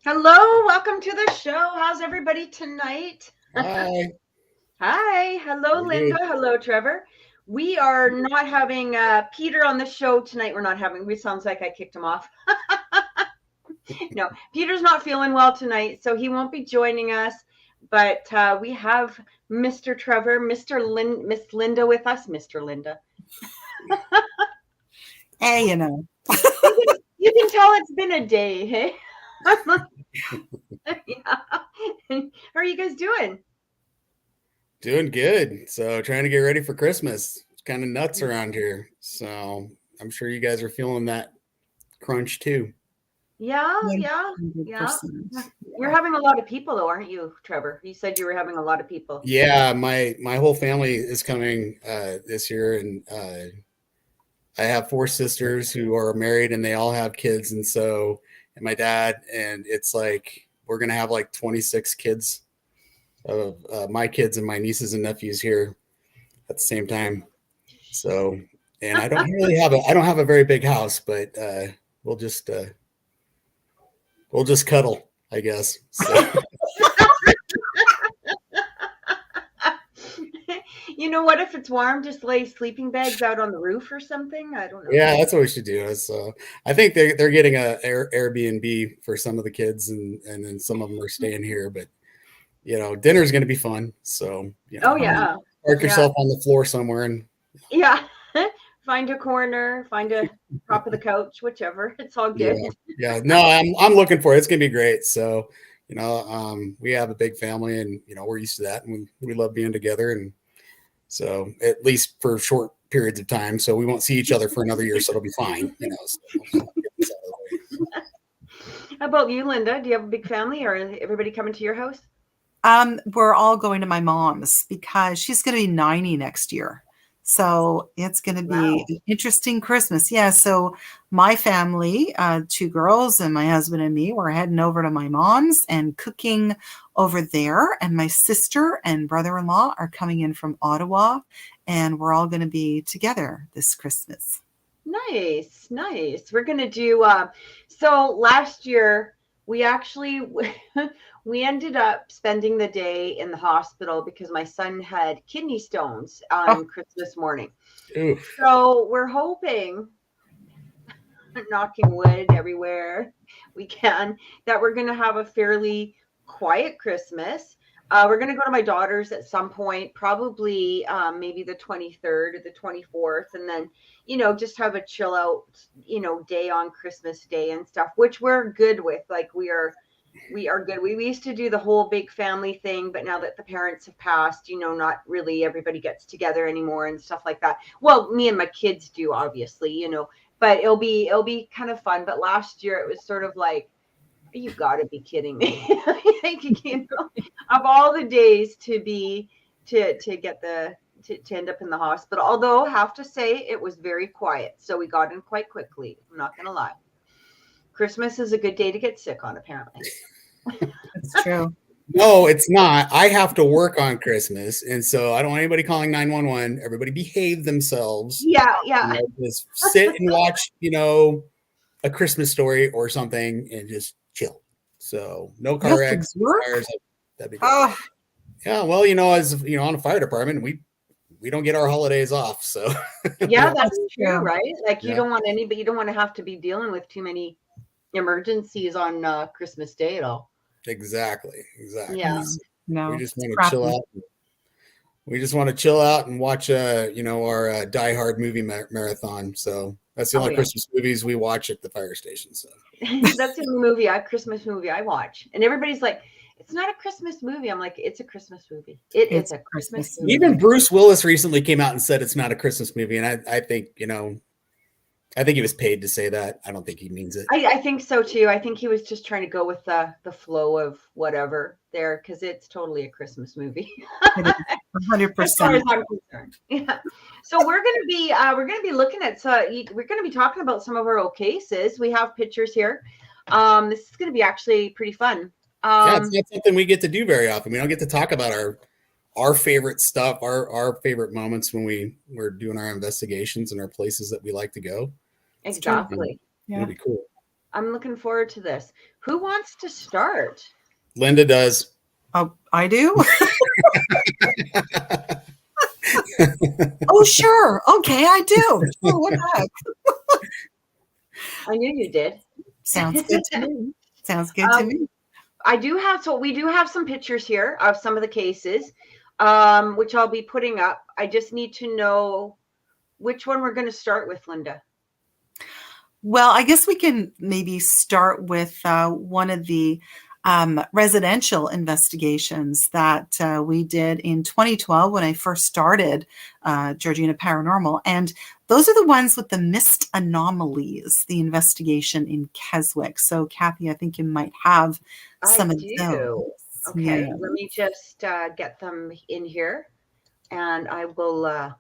Hello, welcome to the show. How's everybody tonight? Hi. Hi, hello, How we Lynda. doing? Hello, Trevor. We are not having Peter on the show tonight. We're not having. It sounds like I kicked him off. No, Peter's not feeling well tonight, so he won't be joining us. But we have Mr. Trevor, Miss Lynda with us, Mr. Lynda. Hey, You can tell it's been a day, hey? Yeah. How are you guys doing? Doing good. So trying to get ready for Christmas. It's kind of nuts around here. So I'm sure you guys are feeling that crunch too. Yeah. 100%. You're having a lot of people though, aren't you, Trevor? You said you were having a lot of people. Yeah, my whole family is coming this year, and I have 4 sisters who are married, and they all have kids, and my dad, and it's like we're gonna have like 26 kids of my kids and my nieces and nephews here at the same time. So, and I don't have a very big house, but we'll just we'll just cuddle, I guess. So. You know what? If it's warm, just lay sleeping bags out on the roof or something. I don't know. Yeah, that's what we should do. So I think they're getting a Airbnb for some of the kids, and then some of them are staying here. But dinner's going to be fun. So Oh yeah, park yeah, yourself on the floor somewhere, and yeah. Find a corner, find a top of the couch, whichever. It's all good. yeah. No, I'm looking for it. It's going to be great. So we have a big family, and we're used to that, and we love being together, and so at least for short periods of time. So we won't see each other for another year, so it'll be fine. How about you, Lynda? Do you have a big family, or is everybody coming to your house? We're all going to my mom's because she's going to be 90 next year. So it's going to be an interesting Christmas. Yeah. So my family, 2 girls and my husband and me, we're heading over to my mom's and cooking over there. And my sister and brother-in-law are coming in from Ottawa, and we're all going to be together this Christmas. Nice. We're gonna do. So last year we actually we ended up spending the day in the hospital because my son had kidney stones on Christmas morning. Oof. So we're hoping, knocking wood everywhere we can, that we're gonna have a fairly quiet Christmas. We're going to go to my daughter's at some point, probably maybe the 23rd or the 24th, and then, just have a chill out, day on Christmas Day and stuff, which we're good with. Like we are good. We used to do the whole big family thing, but now that the parents have passed, not really everybody gets together anymore and stuff like that. Well, me and my kids do, obviously, but it'll be kind of fun. But last year it was sort of like, you got to be kidding me. Of all the days to end up in the hospital, although I have to say it was very quiet, so we got in quite quickly. I'm not gonna lie. Christmas is a good day to get sick on, apparently. That's true. No, it's not. I have to work on Christmas, and so I don't want anybody calling 911. Everybody behave themselves. Yeah. Just sit and watch, a Christmas Story or something, and just chill. So no car wrecks, fires. That'd be good. Yeah, well, as on a fire department, we don't get our holidays off. So yeah, that's true, right? Like you don't want anybody, you don't want to have to be dealing with too many emergencies on Christmas Day at all. Exactly. Yeah. No, we just want to chill out. We just want to chill out and watch, our Die Hard movie marathon. So that's the only Christmas movies we watch at the fire station. So that's the only Christmas movie I watch, and everybody's like, "It's not a Christmas movie." I'm like, "It's a Christmas movie. It's a Christmas movie." Even Bruce Willis recently came out and said it's not a Christmas movie, and I think I think he was paid to say that. I don't think he means it. I think so too. I think he was just trying to go with the flow of whatever there, because it's totally a Christmas movie. 100%. As far as I'm concerned. Yeah. So we're gonna be looking at we're gonna be talking about some of our old cases. We have pictures here. This is gonna be actually pretty fun. Yeah, it's not something we get to do very often. We don't get to talk about our favorite stuff, our favorite moments when we're doing our investigations and our places that we like to go. Exactly. It'll be cool. I'm looking forward to this. Who wants to start? Lynda does. Oh, I do? Oh, sure. Okay, I do. Sure, what the heck? I knew you did. Sounds good to me. Sounds good to me. We do have some pictures here of some of the cases, which I'll be putting up. I just need to know which one we're going to start with, Lynda. Well, I guess we can maybe start with one of the residential investigations that we did in 2012 when I first started Georgina Paranormal. And those are the ones with the missed anomalies, the investigation in Keswick. So, Kathy, I think you might have some of those. Okay, Yeah. let me just get them in here, and I will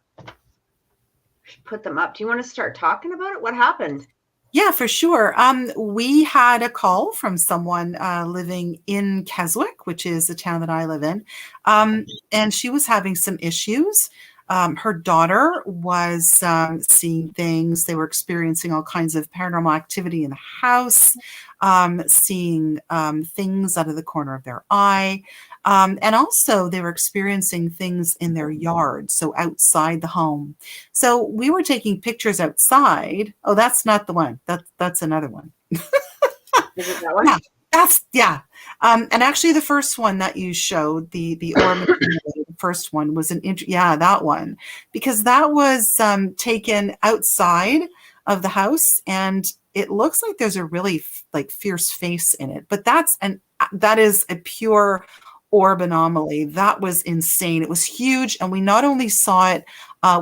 put them up. Do you want to start talking about it? What happened? Yeah, for sure. We had a call from someone living in Keswick, which is the town that I live in, and she was having some issues. Her daughter was seeing things. They were experiencing all kinds of paranormal activity in the house, seeing things out of the corner of their eye. And also they were experiencing things in their yard, so outside the home. So we were taking pictures outside. Oh, that's not the one. That's another one. Is it that one? Yeah, yeah. And actually, the first one that you showed, the orb, the first one was that one, because that was taken outside of the house, and it looks like there's a really fierce face in it. But that is a pure orb anomaly. That was insane. It was huge, and we not only saw it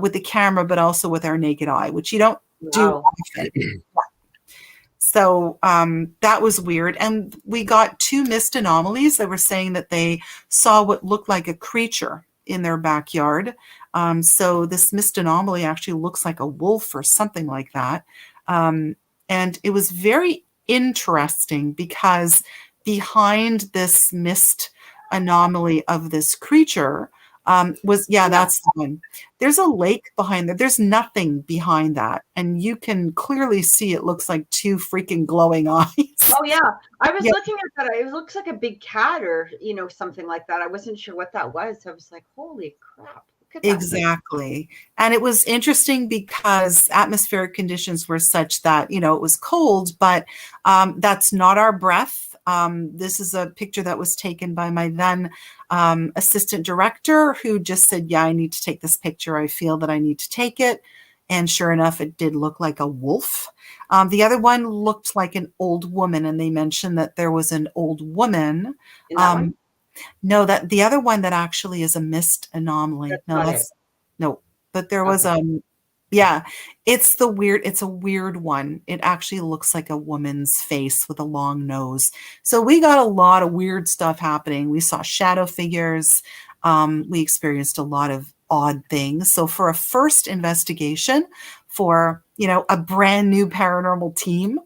with the camera, but also with our naked eye, which you don't do often. So that was weird. And we got two missed anomalies that were saying that they saw what looked like a creature in their backyard. So this missed anomaly actually looks like a wolf or something like that. And it was very interesting because behind this missed anomaly of this creature that's the one. There's a lake behind there. There's nothing behind that. And you can clearly see it looks like two freaking glowing eyes. Oh, yeah. I was looking at that. It looks like a big cat or, something like that. I wasn't sure what that was. I was like, holy crap. Exactly. And it was interesting because atmospheric conditions were such that, it was cold, but that's not our breath. This is a picture that was taken by my then assistant director, who just said, I need to take this picture. I feel that I need to take it. And sure enough, it did look like a wolf. The other one looked like an old woman, and they mentioned that there was an old woman. In that one? No, that the other one that actually is a missed anomaly. But there was it's a weird one. It actually looks like a woman's face with a long nose. So we got a lot of weird stuff happening. We saw shadow figures. We experienced a lot of odd things. So for a first investigation for, a brand new paranormal team,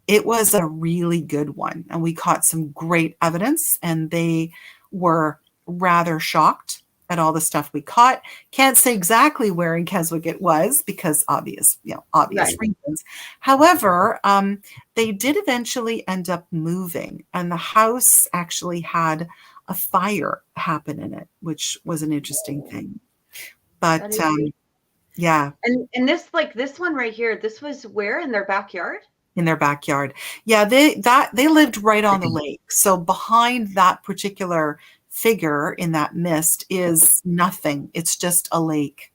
it was a really good one. And we caught some great evidence, and they were rather shocked at all the stuff we caught. Can't say exactly where in Keswick it was because obvious reasons. However, they did eventually end up moving, and the house actually had a fire happen in it, which was an interesting thing. But yeah. And this one right here, this was where in their backyard? In their backyard. Yeah, they lived right on the lake. So behind that particular figure in that mist is nothing. It's just a lake.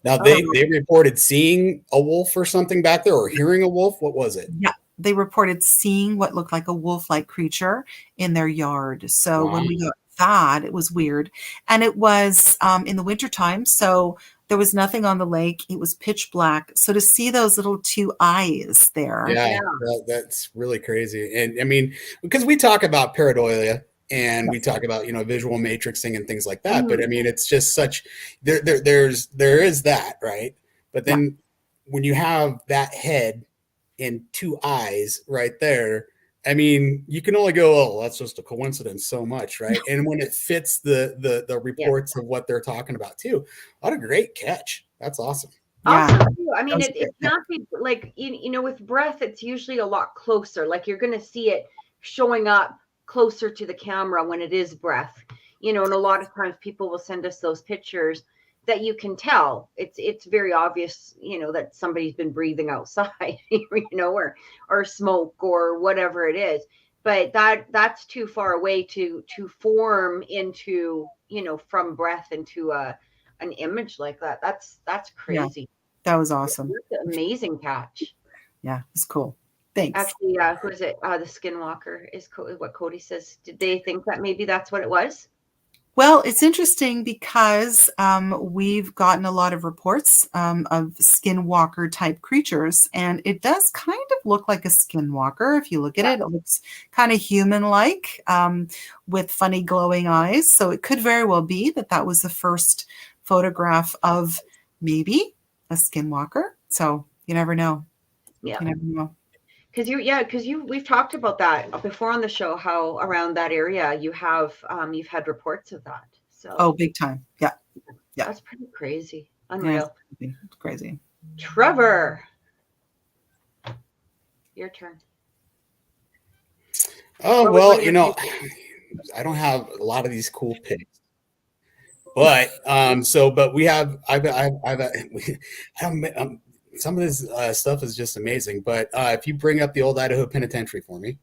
Now they reported seeing a wolf or something back there, or hearing a wolf. What was it? Yeah, they reported seeing what looked like a wolf-like creature in their yard. So when we got that, it was weird. And it was in the wintertime, so there was nothing on the lake. It was pitch black. So to see those little two eyes there. Yeah. That's really crazy. And I mean, because we talk about pareidolia and we talk about, visual matrixing and things like that. Mm-hmm. But I mean, it's just such, there is that, right? But then when you have that head and two eyes right there, I mean, you can only go, that's just a coincidence so much, right? And when it fits the reports of what they're talking about too, what a great catch. That's awesome. Yeah, Also, too, I that mean, was a it great pick. can't be like, with breath, it's usually a lot closer. Like you're going to see it showing up closer to the camera when it is breath, and a lot of times people will send us those pictures that you can tell it's very obvious, that somebody's been breathing outside, or smoke or whatever it is. But that's too far away to form into, from breath into an image like that. That's Yeah, crazy. that was awesome. That's an amazing catch. Yeah, it's cool. Thanks. Actually, who is it? The Skinwalker is what Cody says. Did they think that maybe that's what it was? Well, it's interesting because we've gotten a lot of reports of skinwalker type creatures, and it does kind of look like a skinwalker. If you look at Yeah. it looks kind of human-like with funny glowing eyes. So it could very well be that that was the first photograph of maybe a skinwalker. So you never know. Yeah. You never know. Because we've talked about that before on the show, how around that area you've had reports of that. So Oh, big time. Yeah. Yeah. that's pretty crazy. Yeah, Unreal. it's crazy. Trevor, your turn. Oh, What well, was your favorite? I don't have a lot of these cool picks, but but we have some of this stuff is just amazing. But if you bring up the old Idaho Penitentiary for me,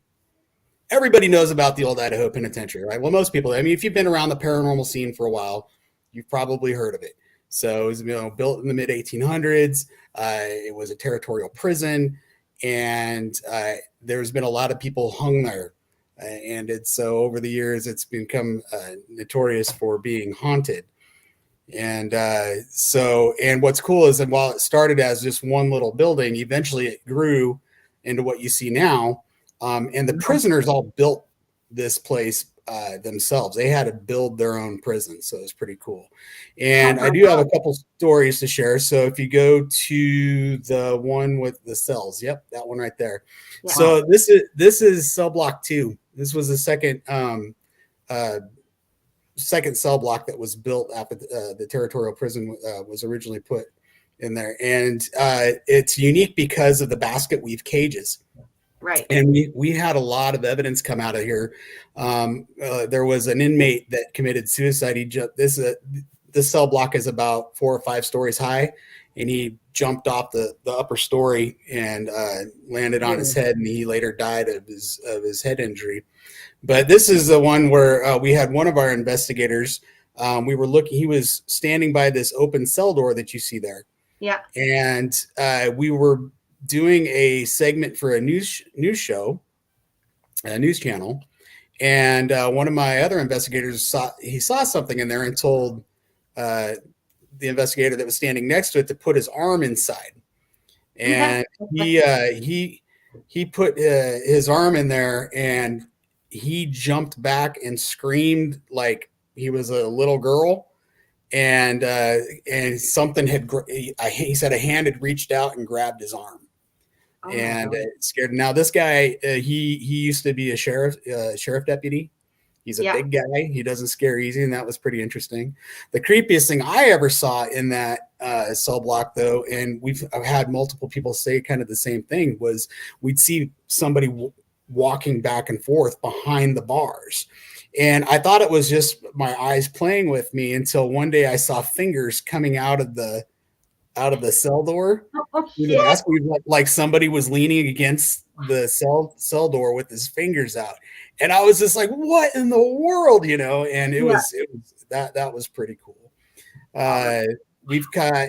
everybody knows about the old Idaho Penitentiary, right? Well, most people. I mean, if you've been around the paranormal scene for a while, you've probably heard of it. So it was built in the mid 1800s. It was a territorial prison, and there's been a lot of people hung there. And it's so over the years, it's become notorious for being haunted. And and what's cool is that while it started as just one little building, eventually it grew into what you see now. And the prisoners all built this place themselves. They had to build their own prison, so it's pretty cool. And I do have a couple stories to share. So if you go to the one with the cells, yep, that one right there. Yeah. So this is cell block 2. This was the second cell block that was built after the territorial prison was originally put in there. And it's unique because of the basket weave cages. Right. And we had a lot of evidence come out of here. There was an inmate that committed suicide. This cell block is about 4 or 5 stories high, and he jumped off the upper story and landed on his head, and he later died of his head injury. But this is the one where we had one of our investigators. We were looking. He was standing by this open cell door that you see there. Yeah. And we were doing a segment for a news show, a news channel, and one of my other investigators saw something in there and told the investigator that was standing next to it to put his arm inside. And he put his arm in there, and he jumped back and screamed like he was a little girl. And something he said a hand had reached out and grabbed his arm. And it scared him. Now this guy, he used to be a sheriff deputy. He's a big guy. He doesn't scare easy, and that was pretty interesting. The creepiest thing I ever saw in that cell block, though, and I've had multiple people say kind of the same thing, was we'd see somebody walking back and forth behind the bars. And I thought it was just my eyes playing with me until one day I saw fingers coming out of the cell door. Like somebody was leaning against the cell door with his fingers out. And I was just like, what in the world, And it was that was pretty cool. We've got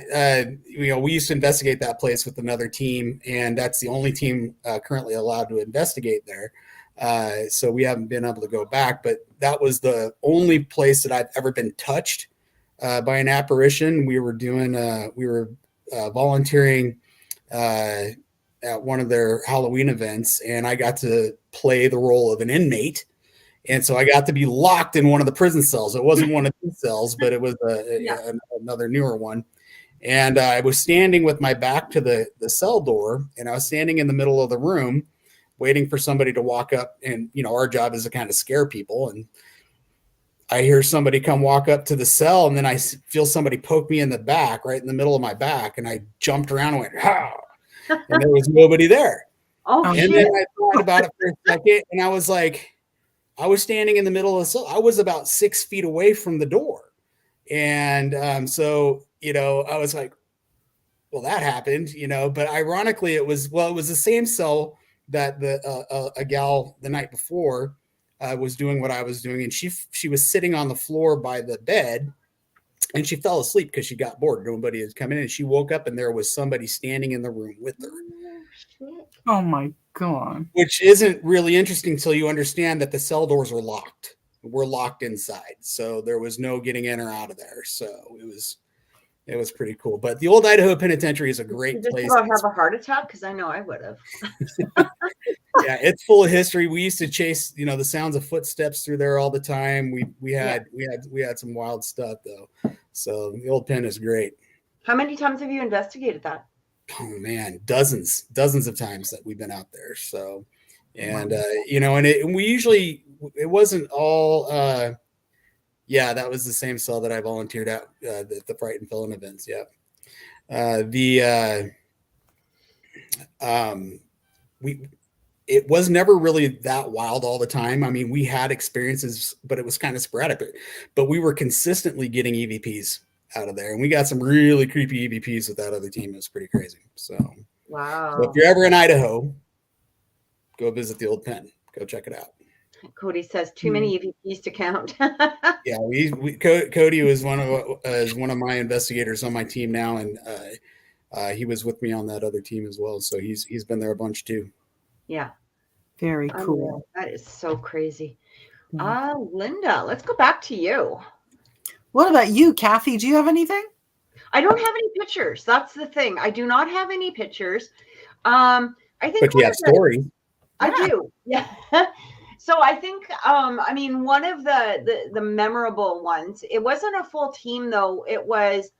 we used to investigate that place with another team, and that's the only team currently allowed to investigate there. So we haven't been able to go back, but that was the only place that I've ever been touched by an apparition. We were volunteering at one of their Halloween events, and I got to play the role of an inmate. And so I got to be locked in one of the prison cells. It wasn't one of these cells, but it was another newer one. And I was standing with my back to the cell door, and I was standing in the middle of the room waiting for somebody to walk up. And, our job is to kind of scare people. And I hear somebody come walk up to the cell, and then I feel somebody poke me in the back, right in the middle of my back. And I jumped around and went, "Ha!" And there was nobody there. Oh, And shit. then I thought about it for a second, and I was like, I was standing in the middle of the cell. I was about 6 feet away from the door. And so, I was like, well, that happened, but ironically it was the same cell that a gal the night before was doing what I was doing. And she was sitting on the floor by the bed, and she fell asleep because she got bored. Nobody had come in, and she woke up and there was somebody standing in the room with her. Oh, shit. Oh my God. Which isn't really interesting until you understand that the cell doors are locked. We're locked inside. So there was no getting in or out of there. So it was pretty cool. But the old Idaho Penitentiary is a great place. Did you have a heart attack? Because I know I would have. Yeah, it's full of history. We used to chase, the sounds of footsteps through there all the time. We had some wild stuff though. So the old pen is great. How many times have you investigated that? Oh man, dozens of times that we've been out there. So, and and we usually, it wasn't all. That was the same cell that I volunteered at the Fright and Felon events. Yeah, it was never really that wild all the time. I mean, we had experiences, but it was kind of sporadic. But we were consistently getting EVPs out of there, and we got some really creepy EVPs with that other team. It was pretty crazy. So, wow. So if you're ever in Idaho, go visit the old pen. Go check it out. Cody says too many EVPs to count. Yeah, Cody was one of my investigators on my team now, and he was with me on that other team as well. So he's been there a bunch too. Yeah. Very cool. That is so crazy. Lynda, let's go back to you. What about you, Kathy? Do you have anything? I don't have any pictures. That's the thing. I do not have any pictures. I think. But you have stories. I do. Yeah. So I think, one of the memorable ones. It wasn't a full team though. It was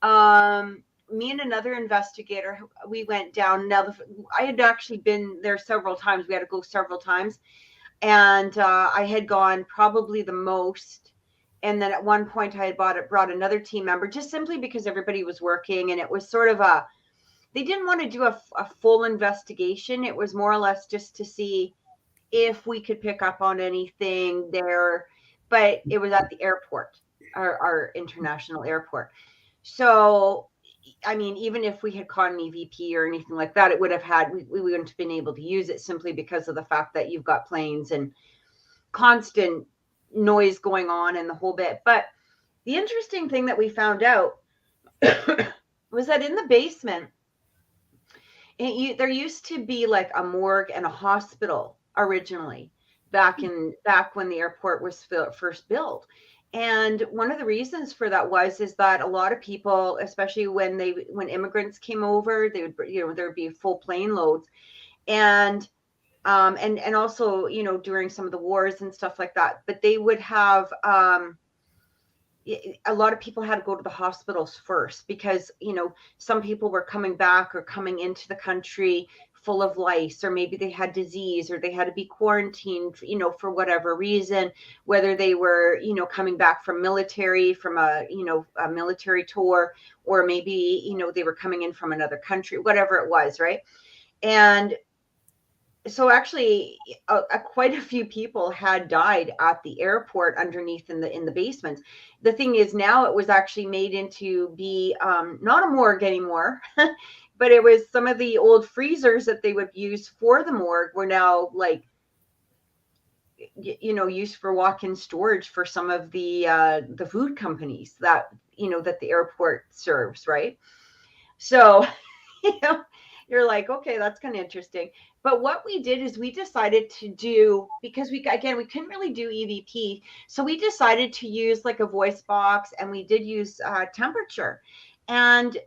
me and another investigator. We went down. Now I had actually been there several times. We had to go several times, and I had gone probably the most. And then at one point I had brought another team member, just simply because everybody was working, and it was sort of they didn't want to do a full investigation. It was more or less just to see if we could pick up on anything there, but it was at the airport, our international airport. So, even if we had caught an EVP or anything like that, it would have we wouldn't have been able to use it simply because of the fact that you've got planes and constant noise going on and the whole bit. But the interesting thing that we found out was that in the basement, there used to be like a morgue and a hospital originally back when the airport was first built. And one of the reasons for that is that a lot of people, especially when immigrants came over, they would, there'd be full plane loads, and also, during some of the wars and stuff like that, but they would have, a lot of people had to go to the hospitals first because, some people were coming back or coming into the country full of lice, or maybe they had disease, or they had to be quarantined, for whatever reason, whether they were, coming back from a military tour, or maybe, they were coming in from another country, whatever it was. Right. And so actually quite a few people had died at the airport underneath in the basements. The thing is, now it was actually made into be not a morgue anymore, but it was some of the old freezers that they would use for the morgue were now used for walk-in storage for some of the food companies that the airport serves, right? So you're like, okay, that's kind of interesting. But what we did is we decided to do, because we couldn't really do EVP, so we decided to use like a voice box, and we did use temperature. And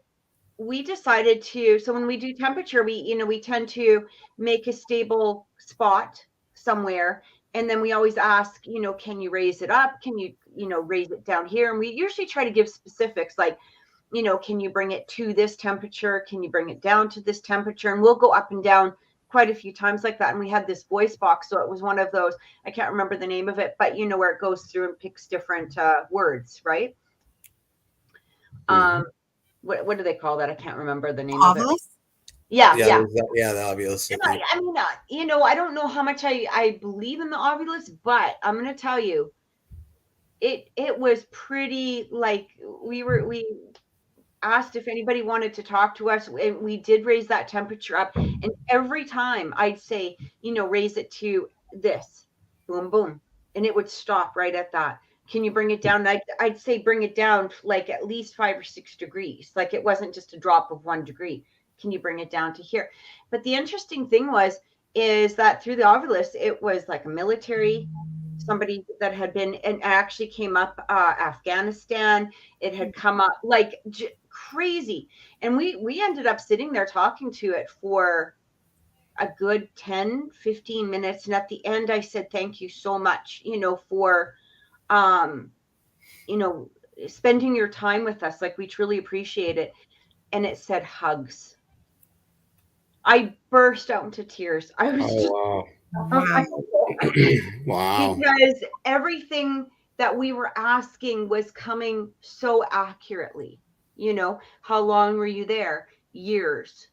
we decided so when we do temperature, we tend to make a stable spot somewhere, and then we always ask, can you raise it up? Can you, raise it down here? And we usually try to give specifics like, can you bring it to this temperature? Can you bring it down to this temperature? And we'll go up and down quite a few times like that. And we had this voice box. So it was one of those, I can't remember the name of it, but you know, where it goes through and picks different words, right? What do they call that? I can't remember the name of it. Ovilus? Yeah. The obvious. I mean, you know, I don't know how much I believe in the Ovilus, but I'm going to tell you, it was pretty, like, we asked if anybody wanted to talk to us, and we did raise that temperature up, and every time I'd say, you know, raise it to this, boom, boom, and it would stop right at that. Can you bring it down? I'd say bring it down like at least 5 or 6 degrees. Like, it wasn't just a drop of 1 degree. Can you bring it down to here? But the interesting thing is that through the Ovilus, it was like a military, somebody that had been, and actually came up Afghanistan. It had come up like crazy. And we ended up sitting there talking to it for a good 10-15 minutes. And at the end, I said, thank you so much, you know, for, you know, spending your time with us. Like, we truly appreciate it. And it said hugs. I burst out into tears. I was wow. Because everything that we were asking was coming so accurately. You know, how long were you there? Years.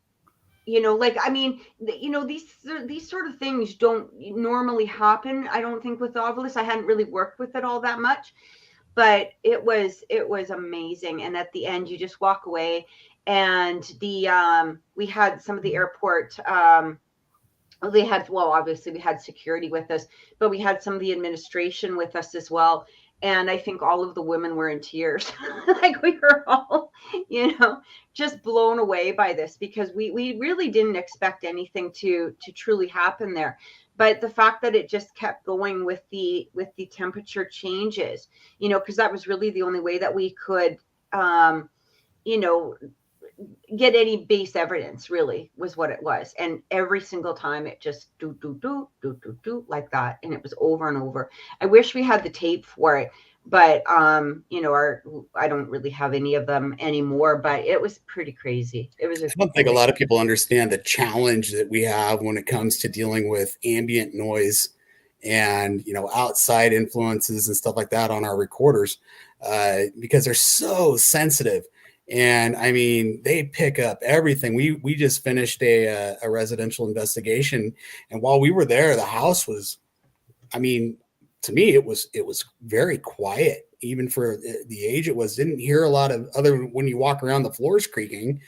You know, like, I mean, you know, these sort of things don't normally happen. I don't think with Ovilus. I hadn't really worked with it all that much, but it was amazing. And at the end, you just walk away. And we had some of the airport. Obviously we had security with us, but we had some of the administration with us as well. And I think all of the women were in tears. Like, we were all, you know, just blown away by this, because we really didn't expect anything to truly happen there. But the fact that it just kept going with the temperature changes, you know, because that was really the only way that we could, you know, get any base evidence, really, was what it was. And every single time it just do like that, and it was over and over. I wish we had the tape for it, but you know, I don't really have any of them anymore, but it was pretty crazy. It was I don't think a lot of people understand the challenge that we have when it comes to dealing with ambient noise and, you know, outside influences and stuff like that on our recorders, because they're so sensitive. And I mean, they pick up everything. We just finished a residential investigation, and while we were there, the house was, I mean, to me, it was very quiet, even for the age it was. Didn't hear a lot of other, when you walk around, the floors creaking.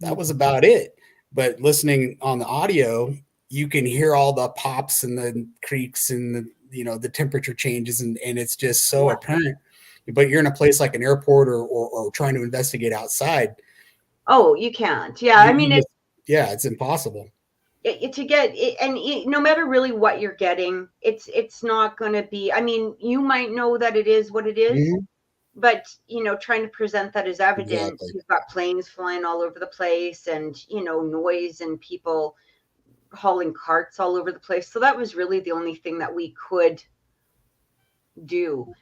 That was about it. But listening on the audio, you can hear all the pops and the creaks and the, you know, the temperature changes, and it's just so apparent. But you're in a place like an airport or trying to investigate outside. Oh, you can't. Yeah. I mean, it's impossible. To get it, and no matter really what you're getting, it's not going to be, I mean, you might know that it is what it is, but, you know, trying to present that as evidence, exactly. You've got planes flying all over the place, and, you know, noise and people hauling carts all over the place. So that was really the only thing that we could do.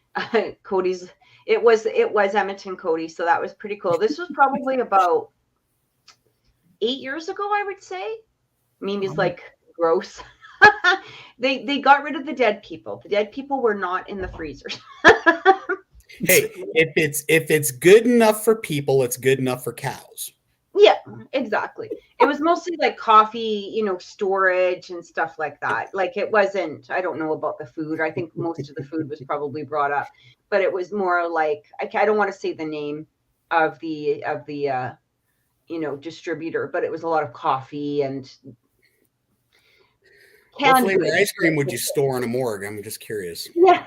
Cody's, it was Edmonton Cody, so that was pretty cool. This was probably about 8 years ago, I would say. Mimi's like, gross. They got rid of the dead people. The dead people were not in the freezers. Hey, if it's good enough for people, it's good enough for cows. Yeah, exactly. It was mostly like coffee, you know, storage and stuff like that. Like, it wasn't, I don't know about the food. I think most of the food was probably brought up, but it was more like, I don't want to say the name of the you know, distributor, but it was a lot of coffee and what flavor ice cream would you store in a morgue? I'm just curious. Yeah.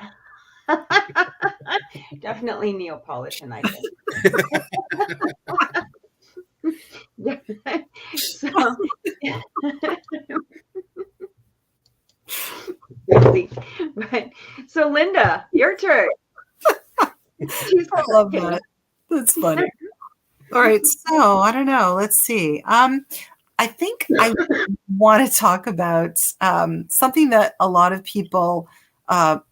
Definitely Neapolitan, I think. So, right. So, Lynda, your turn. I love that. That's funny. All right. So, I don't know. Let's see. I think I want to talk about something that a lot of people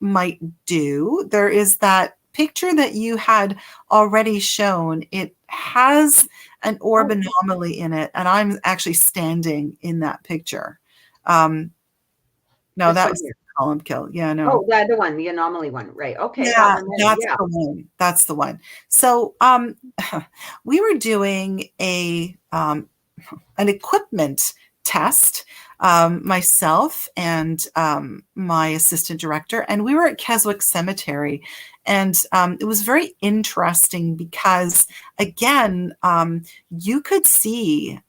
might do. There is that picture that you had already shown. It has an orb anomaly in it, and I'm actually standing in that picture. No, This that one was here. column kill. Yeah, no. Oh, the one, the anomaly one, right? Okay, that Yeah, one there. that's Yeah. the one. That's the one. So we were doing an equipment test, myself and my assistant director, and we were at Keswick Cemetery. And it was very interesting because, again, you could see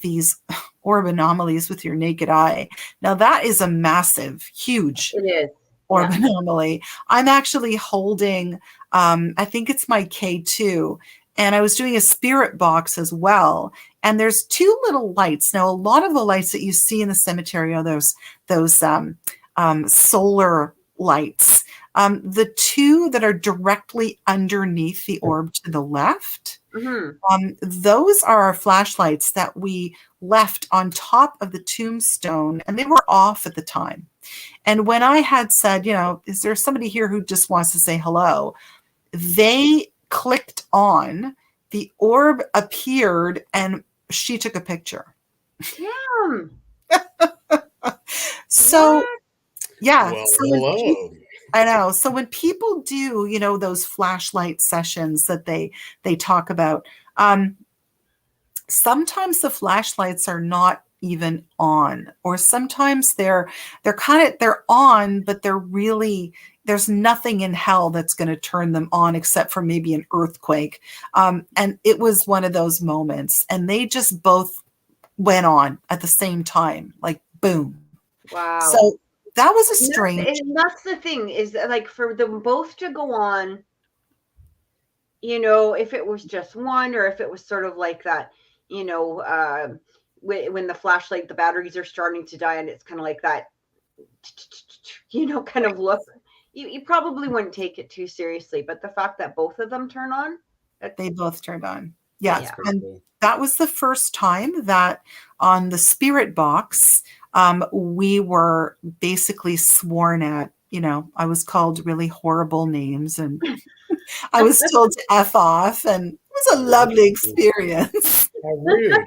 these orb anomalies with your naked eye. Now, that is a massive, huge It is. orb Yeah. anomaly. I'm actually holding, I think it's my K2, and I was doing a spirit box as well. And there's two little lights. Now, a lot of the lights that you see in the cemetery are those solar lights. The two that are directly underneath the orb to the left, those are our flashlights that we left on top of the tombstone, and they were off at the time. And when I had said, is there somebody here who just wants to say hello? They clicked on, the orb appeared, and she took a picture. Damn. So, What? yeah. Well, So hello. I know. So when people do, those flashlight sessions that they talk about, sometimes the flashlights are not even on, or sometimes they're on, but they're really, there's nothing in hell that's going to turn them on except for maybe an earthquake. And it was one of those moments, and they just both went on at the same time, like boom. Wow. So that was a strange. And that's the thing, is that, like, for them both to go on, if it was just one, or if it was sort of like that, when the flashlight, the batteries are starting to die, and it's kind of like that, kind of look, you probably wouldn't take it too seriously. But the fact that both of them turn on, they both turned on. Yeah. And cool. That was the first time that on the spirit box, we were basically sworn at. I was called really horrible names, and I was told to F off, and it was a lovely experience. How rude.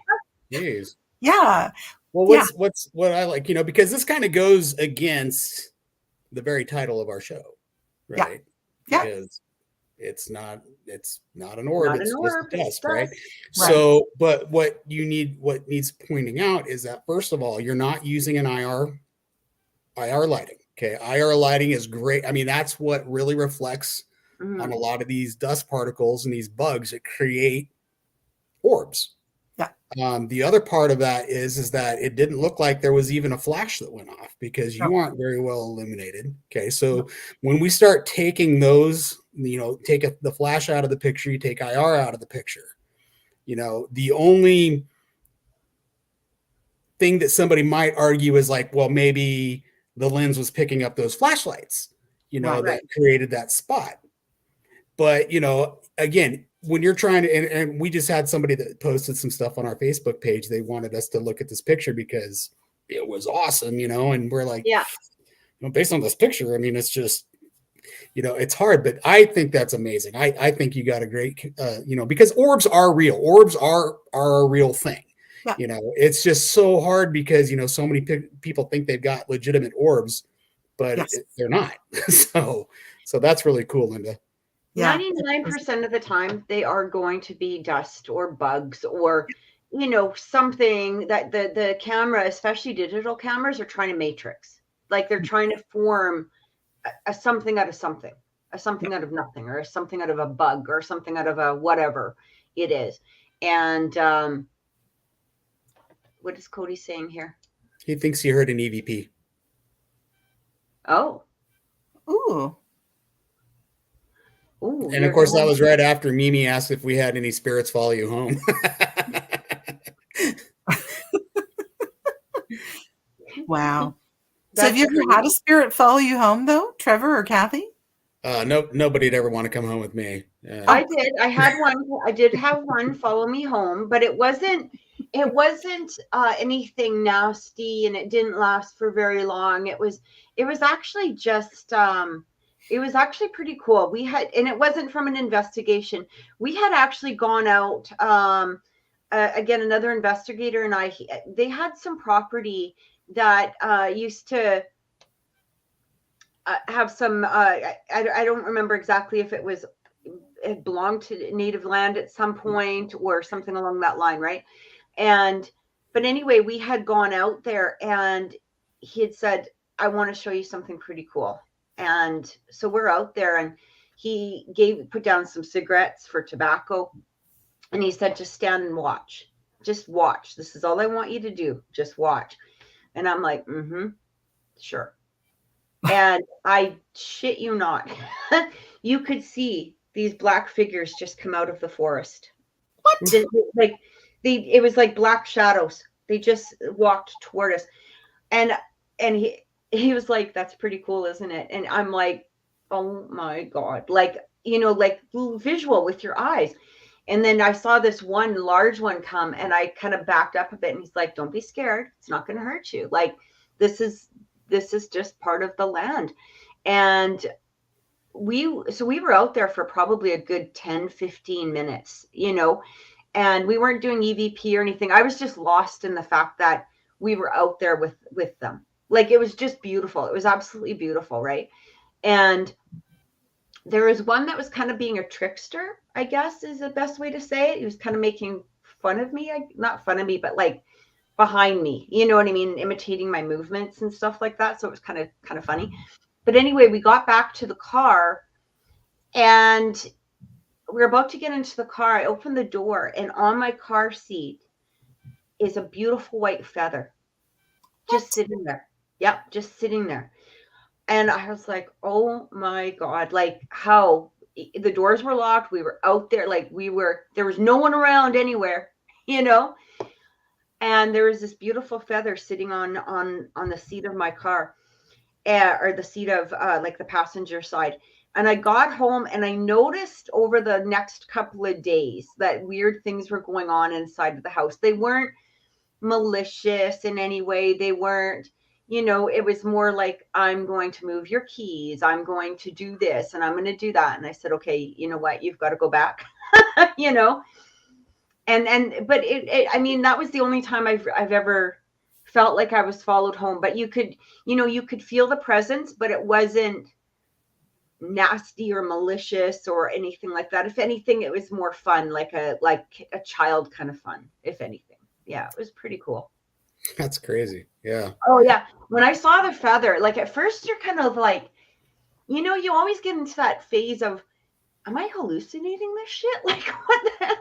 Jeez. Yeah. Well, what I like, because this kind of goes against the very title of our show, right? Yeah. Because it's not an orb, it's just a dust, right? So, but what needs pointing out is that, first of all, you're not using an IR lighting. Okay. IR lighting is great. I mean, that's what really reflects on a lot of these dust particles and these bugs that create orbs. Yeah. The other part of that is that it didn't look like there was even a flash that went off, because you aren't very well illuminated. Okay. So when we start taking those, take the flash out of the picture, you take IR out of the picture, the only thing that somebody might argue is like, well, maybe the lens was picking up those flashlights, that created that spot. But, again, when you're trying to, and we just had somebody that posted some stuff on our Facebook page. They wanted us to look at this picture because it was awesome, and we're like, yeah, based on this picture, I mean, it's just, it's hard, but I think that's amazing. I think you got a great, because orbs are real. Orbs are a real thing. Yeah. It's just so hard because, so many people think they've got legitimate orbs, but they're not. So that's really cool, Lynda. Yeah. 99% of the time, they are going to be dust or bugs, or, something that the camera, especially digital cameras, are trying to matrix. Like they're trying to form a something out of something, a something out of nothing, or a something out of a bug, or something out of a whatever it is. And what is Cody saying here? He thinks he heard an EVP. Oh. Ooh. Ooh, and of course, that was right after Mimi asked if we had any spirits follow you home. Wow. So have you ever had a spirit follow you home, though, Trevor or Kathy? No, nobody'd ever want to come home with me. I did. I had one. I did have one follow me home, but it wasn't anything nasty, and it didn't last for very long. It was actually just it was actually pretty cool. We had, and it wasn't from an investigation. We had actually gone out again, another investigator and they had some property that used to have some, I don't remember exactly if it belonged to native land at some point or something along that line, right? But anyway, we had gone out there and he had said, I want to show you something pretty cool. And so we're out there and he put down some cigarettes for tobacco. And he said, just stand and watch. Just watch. This is all I want you to do. Just watch. And I'm like, sure. And I shit you not, you could see these black figures just come out of the forest. What? Like it was like black shadows. They just walked toward us. And he was like, that's pretty cool, isn't it? And I'm like, oh my God. Like, like visual with your eyes. And then I saw this one large one come and I kind of backed up a bit and he's like, don't be scared. It's not going to hurt you. Like, this is just part of the land. And we were out there for probably a good 10, 15 minutes, and we weren't doing EVP or anything. I was just lost in the fact that we were out there with them. Like, it was just beautiful. It was absolutely beautiful. Right. And there was one that was kind of being a trickster, I guess is the best way to say it. He was kind of making fun of me, not fun of me, but like behind me, you know what I mean? Imitating my movements and stuff like that. So it was kind of funny. But anyway, we got back to the car and we were about to get into the car. I opened the door and on my car seat is a beautiful white feather just sitting there. Yep, just sitting there. And I was like, oh my God, like how the doors were locked. We were out there, like there was no one around anywhere, And there was this beautiful feather sitting on the seat of my car, or the seat of like the passenger side. And I got home and I noticed over the next couple of days that weird things were going on inside of the house. They weren't malicious in any way. They weren't, it was more like, I'm going to move your keys. I'm going to do this and I'm going to do that. And I said, okay, you know what? You've got to go back, But I mean, that was the only time I've ever felt like I was followed home. But you could feel the presence, but it wasn't nasty or malicious or anything like that. If anything, it was more fun, like a child kind of fun, if anything. Yeah, it was pretty cool. That's crazy. Yeah. Oh yeah. When I saw the feather, like at first you're kind of like, you always get into that phase of, am I hallucinating this shit? Like, what the heck?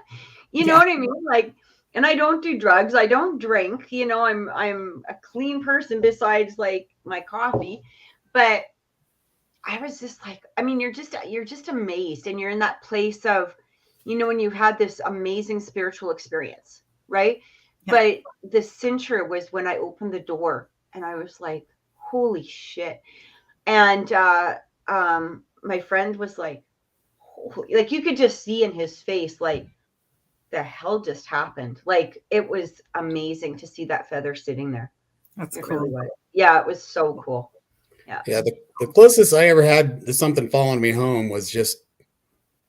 You know what I mean? Like, and I don't do drugs. I don't drink, I'm a clean person besides like my coffee. But I was just like, I mean, you're just amazed. And you're in that place of, when you've had this amazing spiritual experience, right? Yeah. But the cincher was when I opened the door and I was like, holy shit. And my friend was like you could just see in his face, like, the hell just happened. Like, it was amazing to see that feather sitting there. That's it cool. Really was. Yeah, it was so cool. Yeah. Yeah. The closest I ever had to something following me home was just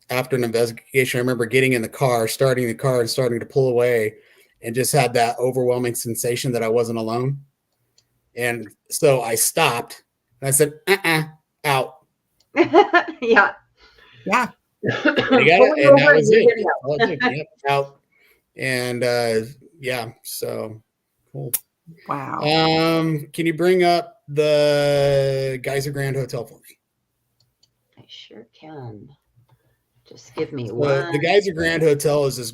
after an investigation. I remember getting in the car, starting the car and starting to pull away, and just had that overwhelming sensation that I wasn't alone. And so I stopped and I said, out. Yeah. Yeah. And that was it. Yep, out. And yeah, so cool. Wow. Can you bring up the Geyser Grand Hotel for me? I sure can. Just give me one. The Geyser Grand Hotel is this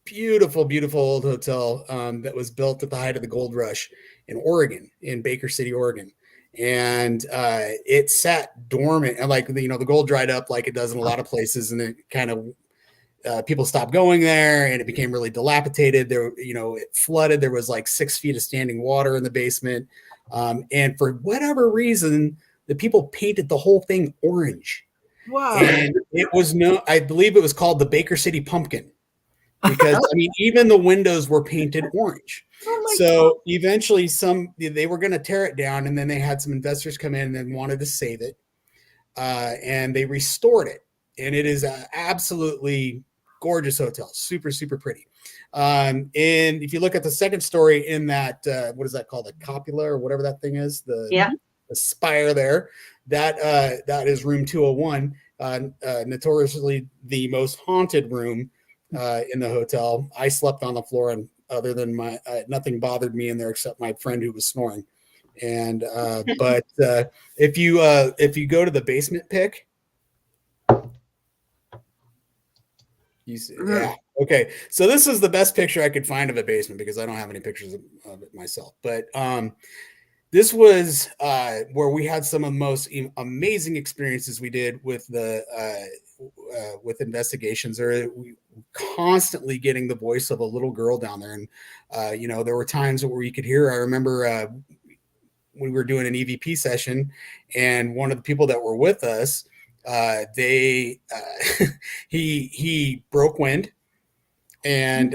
beautiful, beautiful old hotel that was built at the height of the gold rush in Oregon, in Baker City, Oregon. And it sat dormant, and like, the gold dried up like it does in a lot of places. And it kind of, people stopped going there and it became really dilapidated. There, it flooded. There was like 6 feet of standing water in the basement. And for whatever reason, the people painted the whole thing orange. Wow. And it was I believe it was called the Baker City Pumpkin, because I mean, even the windows were painted orange. So eventually they were going to tear it down, and then they had some investors come in and wanted to save it. And they restored it. And it is an absolutely gorgeous hotel. Super, super pretty. And if you look at the second story in that, what is that called? A copula or whatever that thing is, the spire there, that is room 201, notoriously the most haunted room in the hotel. I slept on the floor, and other than nothing bothered me in there except my friend who was snoring. And but if you go to the basement pic, you see, yeah, okay. So this is the best picture I could find of a basement because I don't have any pictures of it myself. But this was where we had some of the most amazing experiences we did with with investigations. Or we constantly getting the voice of a little girl down there, and there were times where you could hear. I remember we were doing an EVP session, and one of the people that were with us, he broke wind. And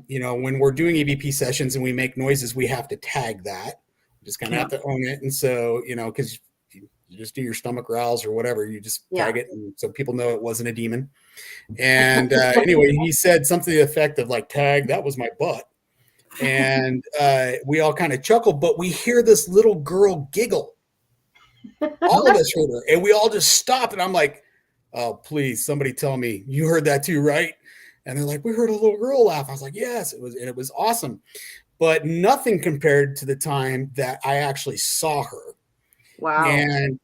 when we're doing EVP sessions and we make noises, we have to tag that. We just kind of have to own it. And so, because you just do your stomach growls or whatever, you just tag it, and so people know it wasn't a demon. And anyway, he said something to the effect of like, "Tag, that was my butt." And we all kind of chuckled, but we hear this little girl giggle. All of us heard her, and we all just stopped. And I'm like, "Oh, please, somebody tell me you heard that too, right?" And they're like, "We heard a little girl laugh." I was like, "Yes, it was," and it was awesome, but nothing compared to the time that I actually saw her. Wow. And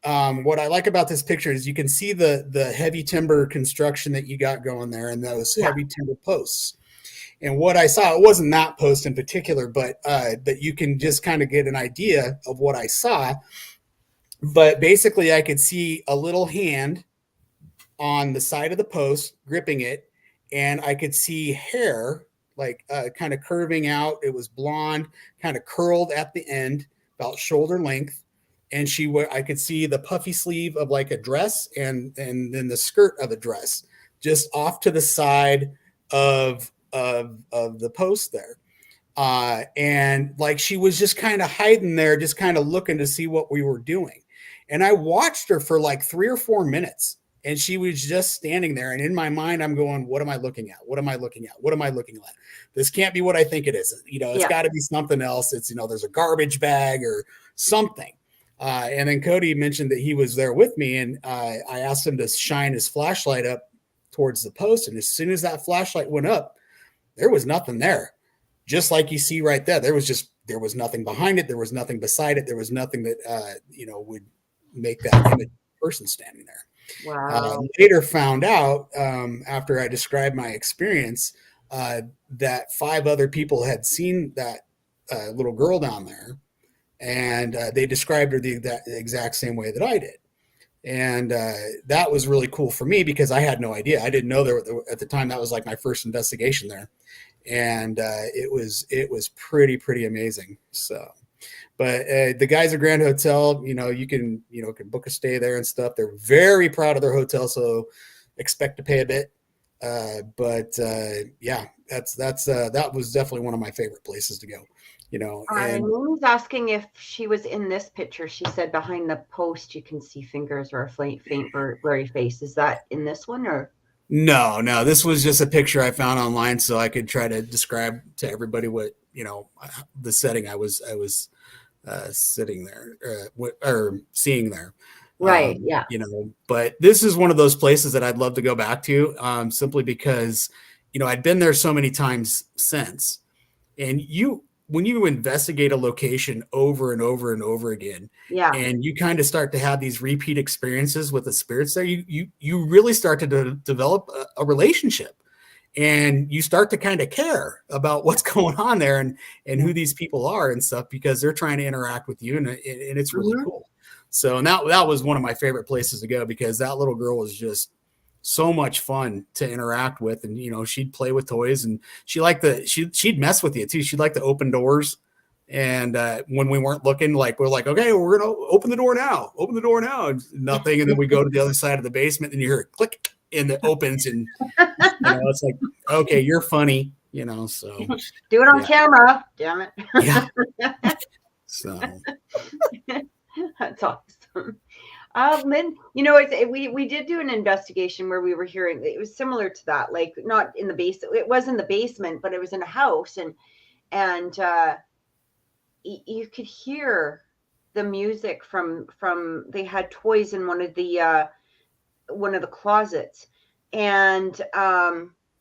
what I like about this picture is you can see the heavy timber construction that you got going there, and those heavy timber posts. And what I saw, it wasn't that post in particular, but that you can just kind of get an idea of what I saw. But basically, I could see a little hand on the side of the post gripping it, and I could see hair like kind of curving out. It was blonde, kind of curled at the end, about shoulder length. And I could see the puffy sleeve of like a dress, and then the skirt of a dress just off to the side of the post there. And like she was just kind of hiding there, just kind of looking to see what we were doing. And I watched her for like 3 or 4 minutes, and she was just standing there. And in my mind, I'm going, "What am I looking at? What am I looking at? What am I looking at? This can't be what I think it is. It's got to be something else. It's, there's a garbage bag or something." And then Cody mentioned that he was there with me, and I asked him to shine his flashlight up towards the post. And as soon as that flashlight went up, there was nothing there. Just like you see right there. There was nothing behind it. There was nothing beside it. There was nothing that, would make that image person standing there. Wow. Later found out, after I described my experience, that 5 other people had seen that little girl down there, and they described her the exact same way that I did. And that was really cool for me because I had no idea. I didn't know there at the time. That was like my first investigation there, and it was pretty amazing. So, but the guys at Grand Hotel, you can book a stay there and stuff. They're very proud of their hotel, so expect to pay a bit. But yeah, that was definitely one of my favorite places to go. And Moon's asking if she was in this picture. She said behind the post you can see fingers or a faint blurry face. Is that in this one or? No, this was just a picture I found online so I could try to describe to everybody what the setting I was sitting there or seeing there. Right. Yeah. But this is one of those places that I'd love to go back to, simply because I'd been there so many times since, and when you investigate a location over and over and over again, and you kind of start to have these repeat experiences with the spirits there, you really start to develop a relationship, and you start to kind of care about what's going on there and who these people are and stuff, because they're trying to interact with you, and it's really cool. So, and that was one of my favorite places to go, because that little girl was just so much fun to interact with. And, she'd play with toys, and she'd mess with you too. She'd like to open doors. And when we weren't looking, like, we're like, "Okay, we're going to open the door now, and nothing. And then we go to the other side of the basement, and you hear it click, and it opens, and, it's like, "Okay, you're funny," so. Do it on camera. Damn it. Yeah. So. That's awesome. Lynn, we did do an investigation where we were hearing, it was similar to that, like not in the basement, it was in the basement, but it was in a house, and you could hear the music from they had toys in one of the closets, and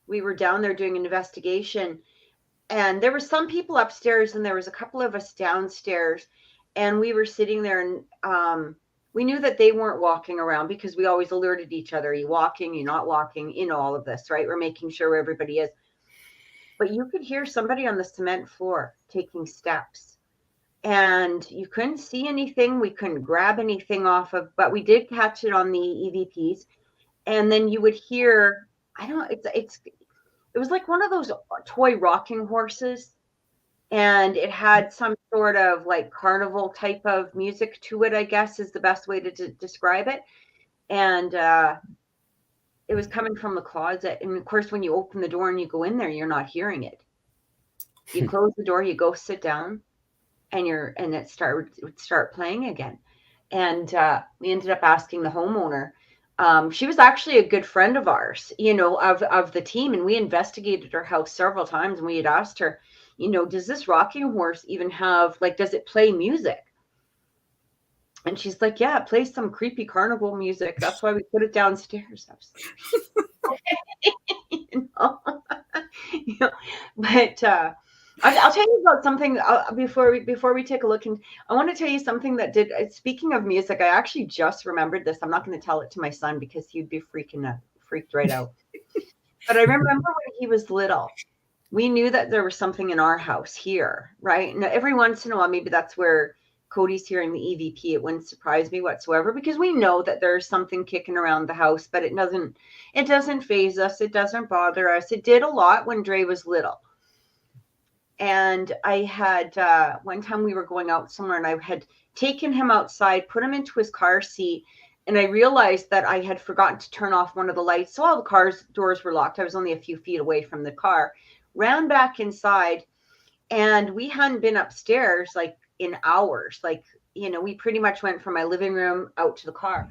we were down there doing an investigation, and there were some people upstairs and there was a couple of us downstairs, and we were sitting there, and we knew that they weren't walking around because we always alerted each other. Are you walking? You're not walking? All of this, right? We're making sure where everybody is. But you could hear somebody on the cement floor taking steps. And you couldn't see anything. We couldn't grab anything off of, but we did catch it on the EVPs. And then you would hear, it was like one of those toy rocking horses. And it had some sort of like carnival type of music to it, I guess is the best way to describe it. And it was coming from the closet. And of course, when you open the door and you go in there, you're not hearing it. You close the door, you go sit down, and it would start playing again. And we ended up asking the homeowner. She was actually a good friend of ours, of the team. And we investigated her house several times, and we had asked her, does this rocking horse even have, like, does it play music? And she's like, yeah, it plays some creepy carnival music. That's why we put it downstairs. But I'll tell you about something before we take a look. And I want to tell you something that speaking of music, I actually just remembered this. I'm not going to tell it to my son because he'd be freaked right out. But I remember when he was little, we knew that there was something in our house here, right? And every once in a while, maybe that's where Cody's hearing the EVP. It wouldn't surprise me whatsoever, because we know that there's something kicking around the house, but it doesn't faze us. It doesn't bother us. It did a lot when Dre was little. And I had, one time we were going out somewhere, and I had taken him outside, put him into his car seat. And I realized that I had forgotten to turn off one of the lights. So all the car's doors were locked. I was only a few feet away from the car. Ran back inside, and we hadn't been upstairs like in hours. Like, we pretty much went from my living room out to the car.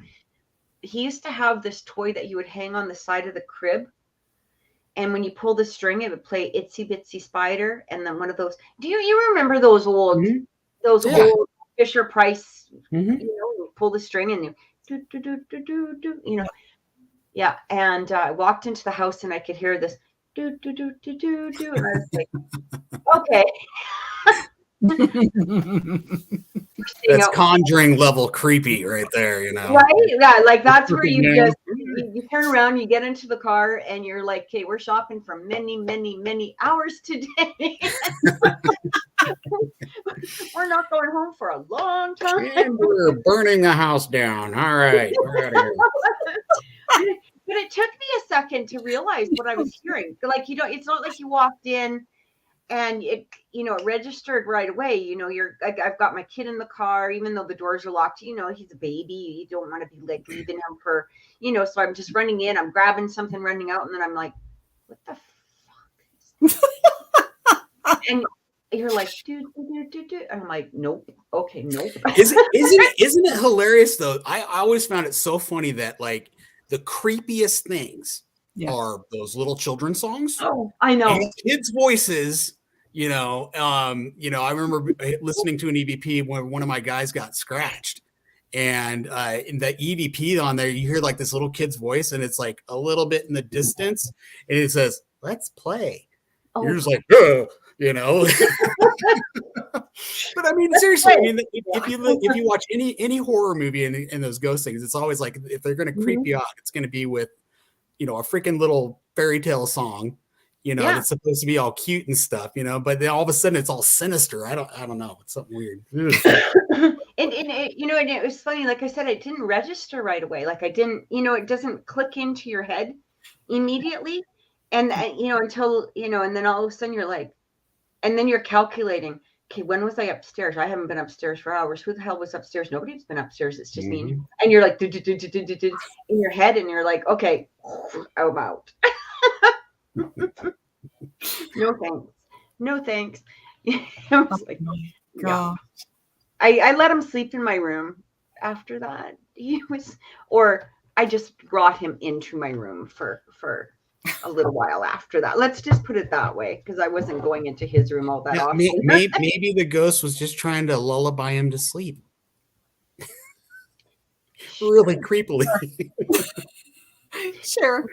He used to have this toy that he would hang on the side of the crib. And when you pull the string, it would play Itsy Bitsy Spider. And then one of those, do you remember those old, old Fisher Price, you pull the string and you yeah. And I walked into the house and I could hear this do. And I was like, okay. That's Conjuring level creepy right there, Right? Yeah, like that's where you turn around, you get into the car, and you're like, okay, we're shopping for many, many, many hours today. We're not going home for a long time. And we're burning the house down. All right, we're out of here. But it took me a second to realize what I was hearing. Like, it's not like you walked in and it registered right away. I've got my kid in the car, even though the doors are locked. He's a baby. You don't want to be like leaving him for, so I'm just running in, I'm grabbing something, running out, and then I'm like, what the fuck? And you're like, do. And I'm like, nope. Okay, nope. Isn't it hilarious though? I always found it so funny that like the creepiest things are those little children's songs. Oh, I know. And kids' voices, I remember listening to an EVP when one of my guys got scratched. And in the EVP on there, you hear like this little kid's voice, and it's like a little bit in the distance, and it says, "Let's play." Oh. You're just like, But I mean, seriously, if you watch any horror movie and those ghost things, it's always like if they're going to creep you out, it's going to be with, a freaking little fairy tale song, it's supposed to be all cute and stuff, but then all of a sudden it's all sinister. I don't know. It's something weird. and it was funny. Like I said, it didn't register right away. Like I didn't, it doesn't click into your head immediately. And, until, and then all of a sudden you're like, and then you're calculating, okay, when was I upstairs? I haven't been upstairs for hours. Who the hell was upstairs? Nobody's been upstairs. It's just me. And you're like, in your head, and you're like, okay, I'm out. No thanks. I was like, yeah. I let him sleep in my room. after that. He was, or I just brought him into my room for a little while after that. Let's just put it that way, because I wasn't going into his room all that often. Maybe the ghost was just trying to lullaby him to sleep. Really creepily. Sure.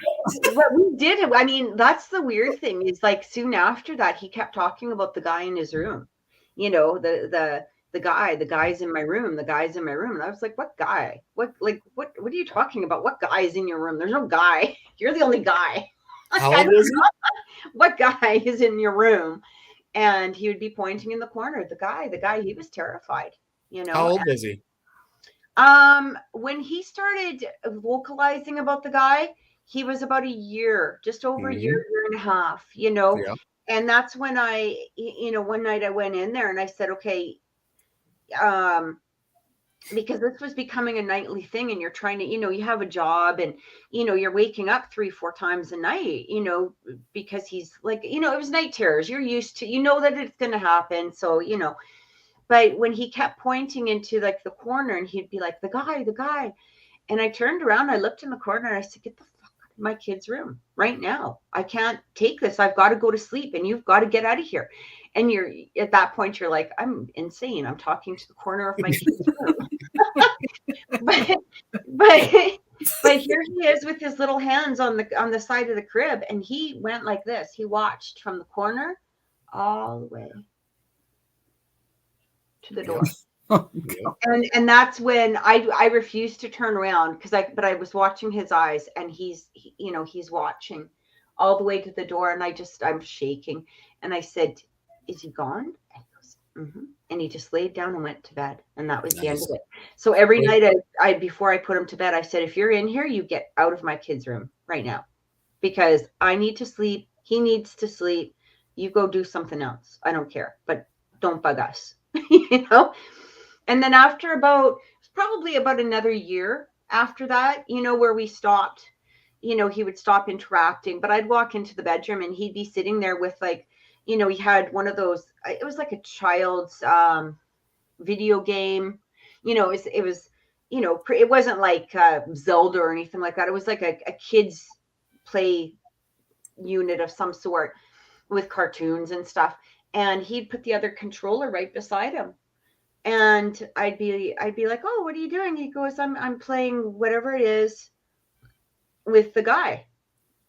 What we did, I mean, that's the weird thing is, like, soon after that, he kept talking about the guy in his room. You know, the guy's in my room, the guy's in my room. And I was like, what guy? What are you talking about? What guy is in your room? There's no guy. You're the only guy. How old was he? What guy is in your room? And he would be pointing in the corner. The guy, he was terrified, you know. How old was he? When he started vocalizing about the guy, he was about a year, just over a year and a half, you know. Yeah. And that's when one night I went in there and I said, okay, because this was becoming a nightly thing, and you're trying to, you have a job, and, you're waking up 3-4 times a night, because he's like, it was night terrors. You're used to, that it's going to happen. So, but when he kept pointing into like the corner, and he'd be like, the guy. And I turned around, I looked in the corner, and I said, get the fuck out of my kid's room right now. I can't take this. I've got to go to sleep, and you've got to get out of here. And you're at that point, you're like, I'm insane. I'm talking to the corner of my kid's room. but here he is with his little hands on the side of the crib, and he went like this. He watched from the corner all the way to the door. And that's when I refused to turn around, but I was watching his eyes, and he's watching all the way to the door, and I'm shaking, and I said, is he gone? And he goes, mm-hmm. And he just laid down and went to bed, and that was the end of it. So every night I before I put him to bed, I said, if you're in here, you get out of my kid's room right now, because I need to sleep. He needs to sleep. You go do something else. I don't care, but don't bug us. And then after probably about another year after that, where we stopped, he would stop interacting, but I'd walk into the bedroom, and he'd be sitting there with, like, he had one of those, it was like a child's video game, it was, it wasn't like Zelda or anything like that. It was like a kid's play unit of some sort with cartoons and stuff. And he'd put the other controller right beside him. And I'd be like, oh, what are you doing? He goes, I'm playing whatever it is with the guy.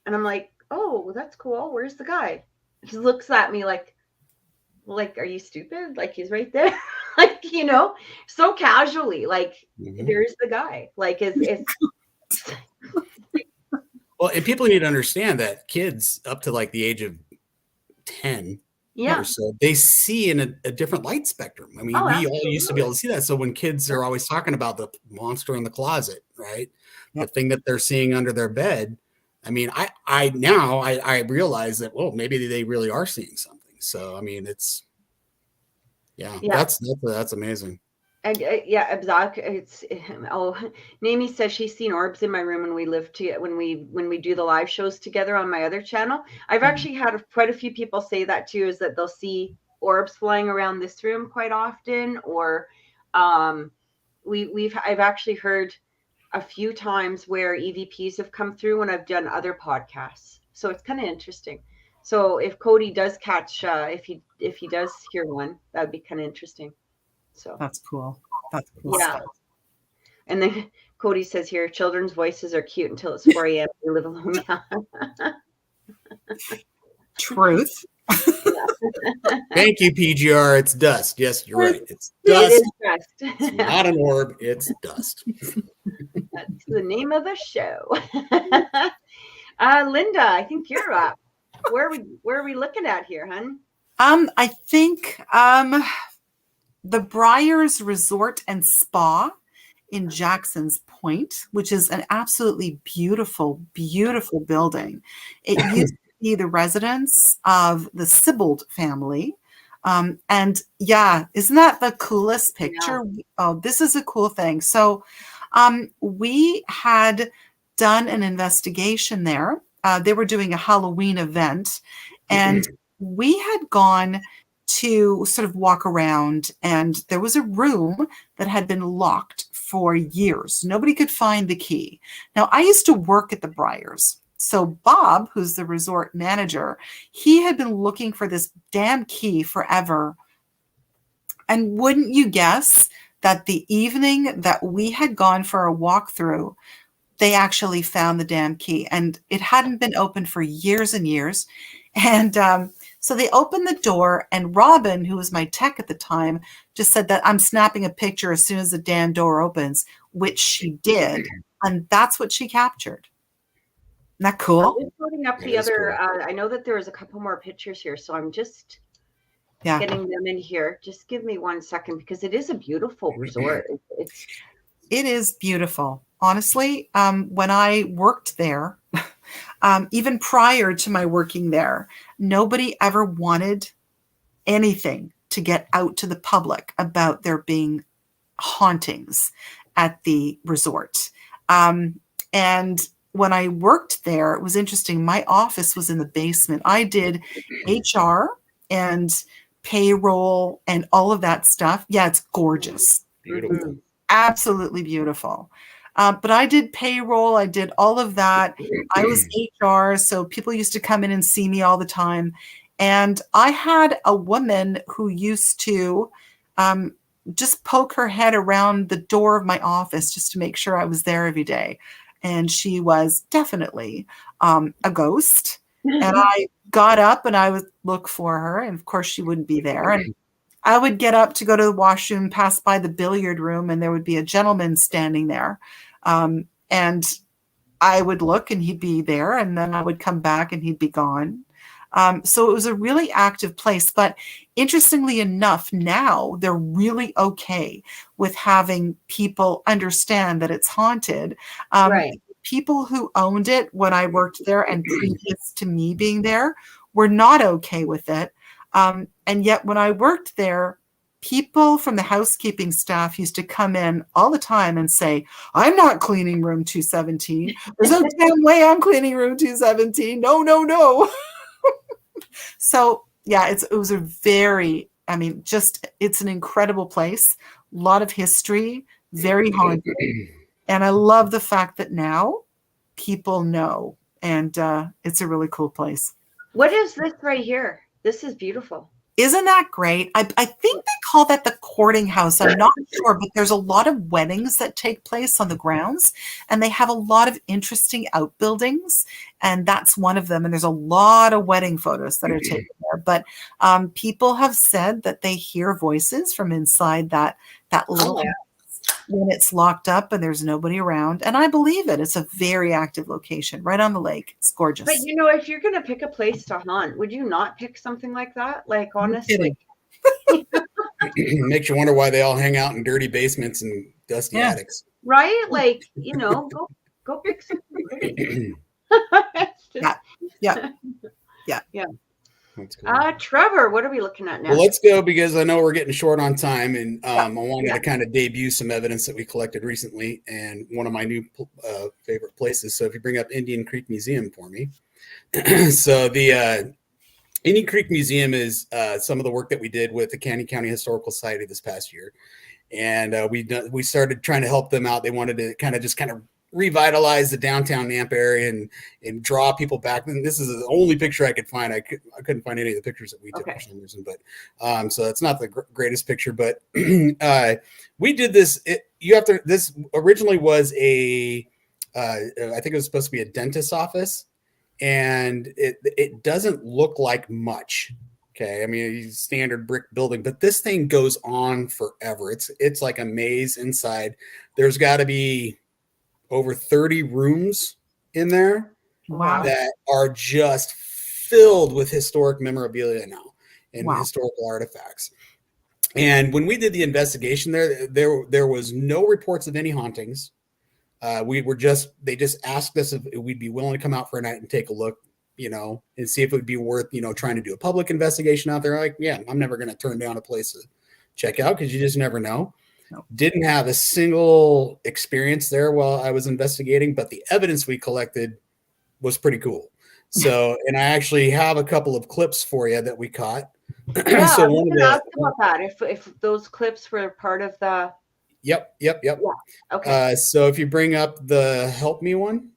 And I'm like, oh, that's cool. Where's the guy? He looks at me like, are you stupid? Like, he's right there. Like, so casually, like, there's the guy. Like, it's well, and people need to understand that kids up to like the age of 10 or so, they see in a different light spectrum. I mean, we all used to be able to see that. So when kids are always talking about the monster in the closet, right? The thing that they're seeing under their bed. I mean, I now realize that, well, maybe they really are seeing something. So, I mean, it's, that's amazing. And exactly. It's Namie says she's seen orbs in my room when we live when we do the live shows together on my other channel. I've actually had quite a few people say that too, is that they'll see orbs flying around this room quite often, or I've actually heard a few times where EVPs have come through when I've done other podcasts. So it's kind of interesting. So if Cody does catch, if he does hear one, that would be kind of interesting. So that's cool. That's cool. Yeah. Stuff. And then Cody says here, children's voices are cute until it's 4 a.m. We live alone now. Truth. Thank you, PGR. It's dust. Yes, you're right. It's dust. It is dust. It's not an orb. It's dust. That's the name of the show. Lynda, I think you're up. Where are we looking at here, hun? I think the Briars Resort and Spa in Jackson's Point, which is an absolutely beautiful, beautiful building. It used to be the residence of the Sibbald family. And yeah, isn't that the coolest picture? Yeah. Oh, this is a cool thing. So we had done an investigation there. They were doing a Halloween event, and we had gone to sort of walk around, and there was a room that had been locked for years. Nobody could find the key. Now, I used to work at the Briars. So Bob, who's the resort manager, he had been looking for this damn key forever. And wouldn't you guess that the evening that we had gone for a walkthrough, they actually found the damn key, and it hadn't been opened for years and years. And so they opened the door, and Robin, who was my tech at the time, just said that I'm snapping a picture as soon as the damn door opens, which she did. And that's what she captured. Isn't that cool? I'm just loading up the other, cool. I know that there was a couple more pictures here, so I'm just getting them in here. Just give me 1 second, because it is a beautiful resort. It is beautiful. Honestly, when I worked there, even prior to my working there, nobody ever wanted anything to get out to the public about there being hauntings at the resort. And when I worked there, it was interesting. My office was in the basement. I did HR and payroll and all of that stuff. Yeah, it's gorgeous. Beautiful. Absolutely beautiful. But I did payroll. I did all of that. I was HR, so people used to come in and see me all the time. And I had a woman who used to just poke her head around the door of my office just to make sure I was there every day. And she was definitely a ghost. And I got up and I would look for her. And of course, she wouldn't be there. And I would get up to go to the washroom, pass by the billiard room, and there would be a gentleman standing there. And I would look and he'd be there. And then I would come back and he'd be gone. So it was a really active place. But interestingly enough, now they're really okay with having people understand that it's haunted. Right. People who owned it when I worked there and previous to me being there were not okay with it. And yet when I worked there, people from the housekeeping staff used to come in all the time and say, I'm not cleaning room 217. There's no damn way I'm cleaning room 217. No, no, no. So yeah, it was a very, it's an incredible place. A lot of history, very haunted. And I love the fact that now people know, and it's a really cool place. What is this right here? This is beautiful. Isn't that great? I think they call that the courting house. I'm not sure, but there's a lot of weddings that take place on the grounds, and they have a lot of interesting outbuildings, and that's one of them. And there's a lot of wedding photos that are taken there. But people have said that they hear voices from inside that little house when it's locked up and there's nobody around. And I believe it. It's a very active location right on the lake. It's gorgeous. But if you're going to pick a place to haunt, would you not pick something like that? Like, honestly. Makes you wonder why they all hang out in dirty basements and dusty attics. Right? Like, go pick something. Yeah. That's cool. Trevor, what are we looking at now? Well, let's go, because I know we're getting short on time, and I wanted to kind of debut some evidence that we collected recently, and one of my new favorite places. So if you bring up Indian Creek Museum for me. So the Indian Creek Museum is some of the work that we did with the Canyon County Historical Society this past year. And we started trying to help them out. They wanted to kind of revitalize the downtown Nampa area and draw people back. And this is the only picture I could find. I couldn't find any of the pictures that we took for some reason, but so it's not the greatest picture, but we did this. This originally was I think it was supposed to be a dentist's office, and it doesn't look like much. Okay. I mean, standard brick building, but this thing goes on forever. It's like a maze inside. There's got to be over 30 rooms in there. Wow. That are just filled with historic memorabilia now and historical artifacts. And when we did the investigation there was no reports of any hauntings. They just asked us if we'd be willing to come out for a night and take a look, and see if it would be worth, trying to do a public investigation out there. Like, yeah, I'm never going to turn down a place to check out, because you just never know. No. Didn't have a single experience there while I was investigating, but the evidence we collected was pretty cool. So, and I actually have a couple of clips for you that we caught. Yeah, so I was going to ask about that. If those clips were part of the Yep. Yeah. Okay. So if you bring up the help me one,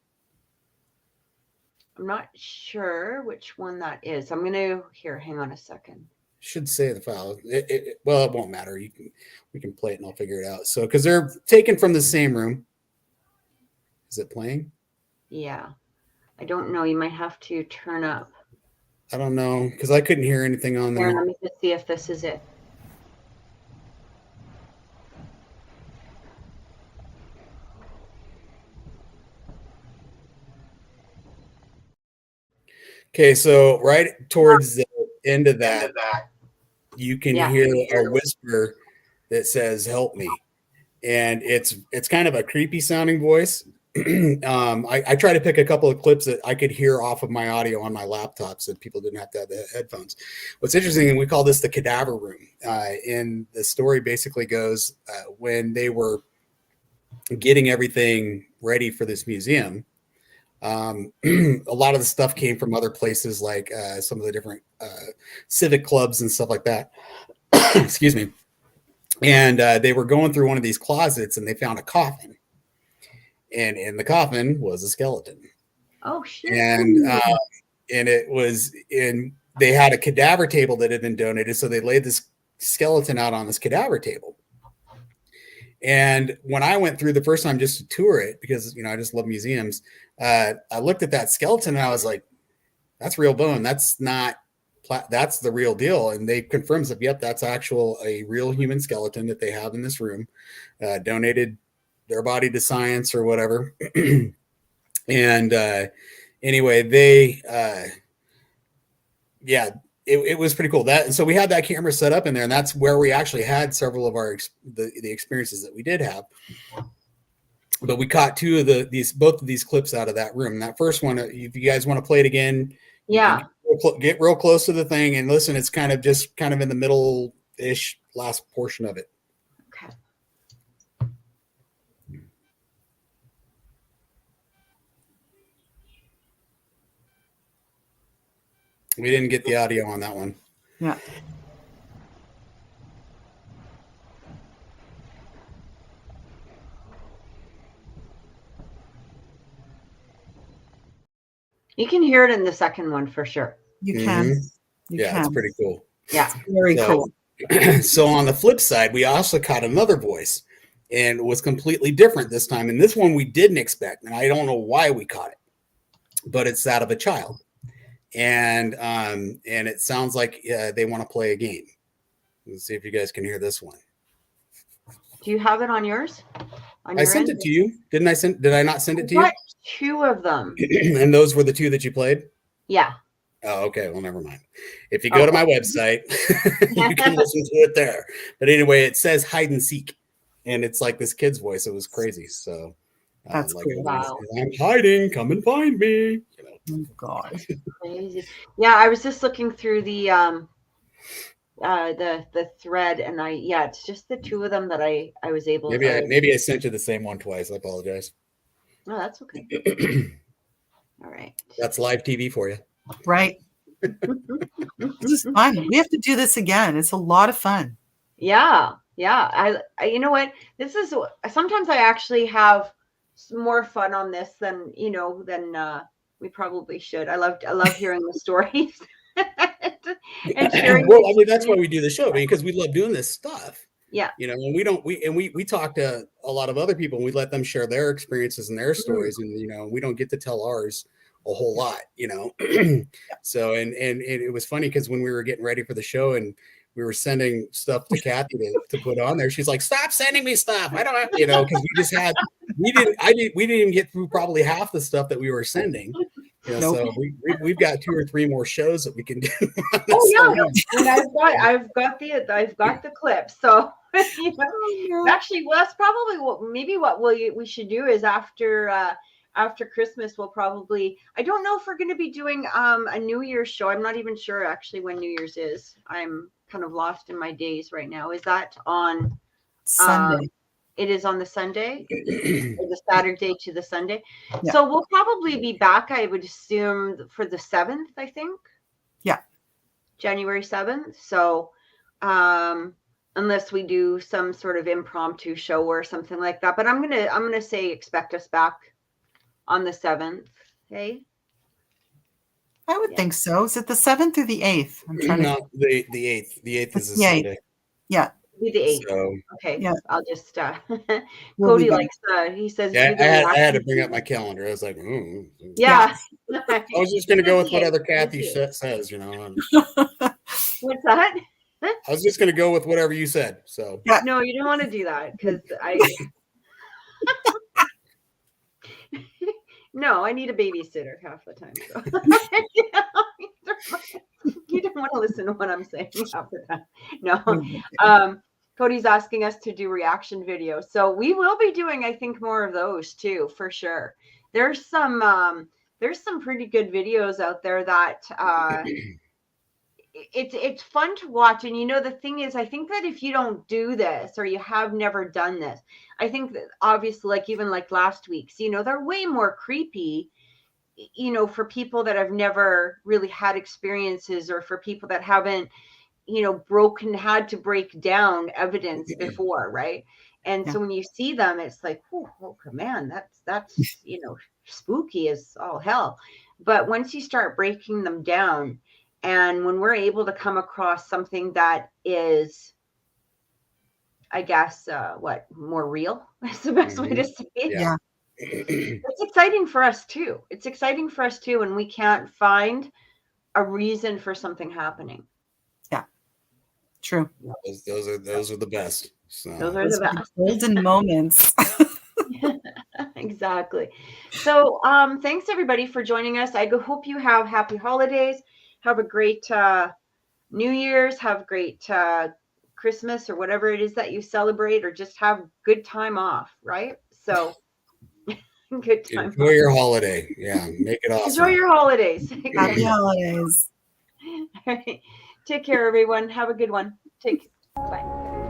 I'm not sure which one that is. I'm going to here. Hang on a second. should say the file. Well, it won't matter. We can play it and I'll figure it out. So because they're taken from the same room. Is it playing? Yeah. I don't know. You might have to turn up. I don't know because I couldn't hear anything on Here, there. let me just see if this is it. Okay, so right towards the end of that, you can Yeah. hear a whisper that says "Help me," and it's kind of a creepy sounding voice. I try to pick a couple of clips that I could hear off of my audio on my laptop, so that people didn't have to have the headphones. What's interesting, and we call this the cadaver room. And the story basically goes when they were getting everything ready for this museum. A lot of the stuff came from other places, like some of the different civic clubs and stuff like that. Excuse me. And they were going through one of these closets and they found a coffin. And in the coffin was a skeleton. Oh, shit. And it was in, they had a cadaver table that had been donated. So they laid this skeleton out on this cadaver table. And when I went through the first time just to tour it, because, I just love museums, I looked at that skeleton and I was like, that's real bone. That's not, that's the real deal. And they confirms that, yep, that's a real human skeleton that they have in this room, donated their body to science or whatever. And anyway, it was pretty cool. So we had that camera set up in there, and that's where we actually had several of the experiences that we did have. But we caught both of these clips out of that room. And that first one, if you guys want to play it again, yeah, get real close to the thing and listen. It's kind of in the middle-ish last portion of it. Okay. We didn't get the audio on that one. Yeah. You can hear it in the second one for sure. You can. Mm-hmm. It's pretty cool. Yeah. Very cool. So on the flip side, we also caught another voice, and it was completely different this time. And this one we didn't expect, and I don't know why we caught it, but it's that of a child. And it sounds like they want to play a game. Let's see if you guys can hear this one. Do you have it on yours? I sent it to you. Did I not send it to you? Two of them. And those were the two that you played? Yeah. Oh, okay. Well, never mind. If you go to my website, you can listen to it there. But anyway, it says hide and seek. And it's like this kid's voice. It was crazy. So that's like, cool. Wow. I'm hiding. Come and find me. Oh, God. Crazy. Yeah, I was just looking through the thread, and it's just the two of them that I was able to. Maybe I sent you the same one twice. I apologize. No, that's okay. All right. That's live TV for you. Right. It's just fun. We have to do this again. It's a lot of fun. Yeah. I you know what? This is sometimes I actually have more fun on this than we probably should. I love hearing the stories. And sharing. Well, I mean, that's why we do the show, because we love doing this stuff. Yeah. And we talk to a lot of other people and we let them share their experiences and their stories. And, we don't get to tell ours a whole lot, So, and it was funny because when we were getting ready for the show and we were sending stuff to Kathy to put on there, she's like, stop sending me stuff. I don't have, because we didn't even get through probably half the stuff that we were sending. Nope. So we've got 2 or 3 more shows that we can do. And I've got the clips. So actually, well, that's probably what we should do is after Christmas, we'll probably, I don't know if we're going to be doing a New Year's show. I'm not even sure actually when New Year's is. I'm kind of lost in my days right now. Is that on Sunday? It is on the Sunday, the Saturday to the Sunday. Yeah. So we'll probably be back, I would assume, for the 7th, I think. Yeah. January 7th. So unless we do some sort of impromptu show or something like that. But I'm gonna say expect us back on the 7th. Okay. I would think so. Is it the 7th or the 8th? I'm trying to. No, the 8th. The 8th is a The 8th. Sunday. Yeah. Be the 8th. So Okay. Yeah. I'll just We'll Cody be back. likes he says yeah, do the I had to reaction. bring up my calendar. I was like, Yeah. I was just going to go with what other Me Kathy too. says, you know. What's that? I was just going to go with whatever you said. So Yeah. No, you don't want to do that because no, I need a babysitter half the time. So. You don't want to listen to what I'm saying half the time. No. Cody's asking us to do reaction videos. So we will be doing, I think, more of those too, for sure. There's some pretty good videos out there that it's fun to watch. And the thing is, I think that if you don't do this or you have never done this, I think that obviously, like even like last week's, they're way more creepy, for people that have never really had experiences, or for people that haven't, had to break down evidence before, right? And so when you see them, it's like, oh man, that's spooky as all hell. But once you start breaking them down, and when we're able to come across something that is, I guess, more real is the best way to say it. Yeah. It's exciting for us too. It's exciting for us too when we can't find a reason for something happening. Yeah. True. Those are the best. So. Those are the best. Golden moments. Exactly. So thanks everybody for joining us. I hope you have happy holidays. Have a great New Year's. Have a great Christmas, or whatever it is that you celebrate, or just have good time off, right? So good time. Enjoy your holiday. Yeah, make it awesome. Enjoy your holidays. Happy holidays. All right. Take care, everyone. Have a good one. Bye.